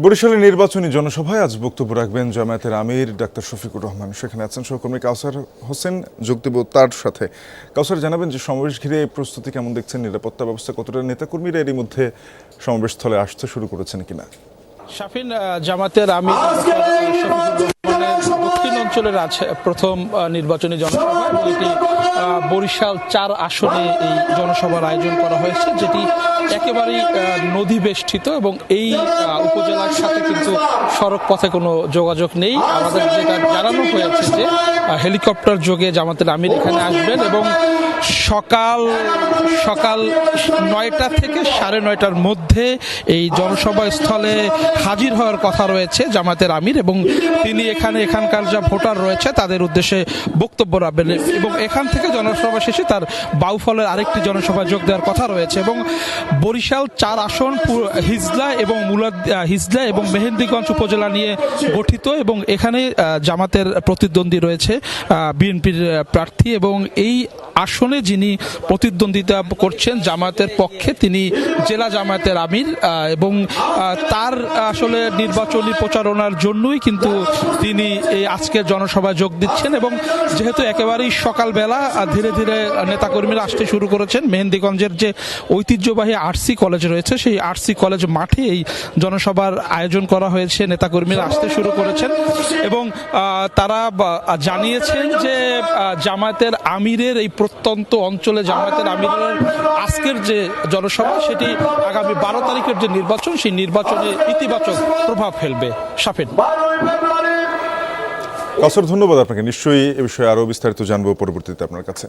বরিশালে নির্বাচনী জনসভায় আজ বক্তব্য রাখবেন জামায়াতের আমির ডাক্তার শফিকুর রহমান। সেখানে আছেন সহকর্মী কাউসার হোসেন, যোগ দেব তার সাথে। কাউসার, জানাবেন যে সমাবেশ ঘিরে প্রস্তুতি কেমন দেখছেন, নিরাপত্তা ব্যবস্থা কতটা, নেতাকর্মীরা এরই মধ্যে সমাবেশ স্থলে আসতে শুরু করেছেন কিনা? শাফিন, জামাতের আমির দক্ষিণ অঞ্চলের আছে প্রথম নির্বাচনী জনসভা এবং এটি বরিশাল ৪ আসনে এই জনসভার আয়োজন করা হয়েছে, যেটি একেবারেই নদী বেষ্টিত এবং এই উপজেলার সাথে কিন্তু সড়ক পথে কোনো যোগাযোগ নেই। আমাদের যেটা জানানো হয়েছে যে হেলিকপ্টার যোগে জামাতের আমির এখানে আসবেন এবং সকাল ৯টা থেকে ৯:৩০টার মধ্যে এই জনসভা স্থলে হাজির হওয়ার কথা রয়েছে জামাতের আমির, এবং তিনি এখানকার যা ভোটার রয়েছে তাদের উদ্দেশ্যে বক্তব্য রাখবেন এবং এখান থেকে জনসভা শেষে তার বাউফলের আরেকটি জনসভায় যোগ দেওয়ার কথা রয়েছে। এবং বরিশাল ৪ আসন হিজলা এবং মেহেন্দিগঞ্জ উপজেলা নিয়ে গঠিত এবং এখানে জামাতের প্রতিদ্বন্দ্বী রয়েছে বিএনপির প্রার্থী, এবং এই আসনে যিনি প্রতিদ্বন্দ্বিতা করছেন জামায়াতের পক্ষে তিনি জেলা জামায়াতের আমির, এবং তার আসলে নির্বাচনী প্রচারণার জন্যই কিন্তু তিনি এই আজকের জনসভায় যোগ দিচ্ছেন। এবং যেহেতু একেবারেই সকালবেলা ধীরে ধীরে নেতাকর্মীরা আসতে শুরু করেছেন, মেহেন্দিগঞ্জের যে ঐতিহ্যবাহী আরসি কলেজ রয়েছে সেই আরসি কলেজ মাঠে এই জনসভার আয়োজন করা হয়েছে, নেতাকর্মীরা আসতে শুরু করেছেন এবং তারা জানিয়েছেন যে জামায়াতের আমিরের এই প্রত্যন্ত অঞ্চলে জামায়াতের আমিরের আজকের যে জনসভা সেটি আগামী ১২ তারিখের যে নির্বাচন সেই নির্বাচনে ইতিবাচক প্রভাব ফেলবে। শাফিন। কাউসার, ধন্যবাদ আপনাকে। নিশ্চয়ই এ বিষয়ে আরো বিস্তারিত জানবো পরবর্তীতে আপনার কাছে।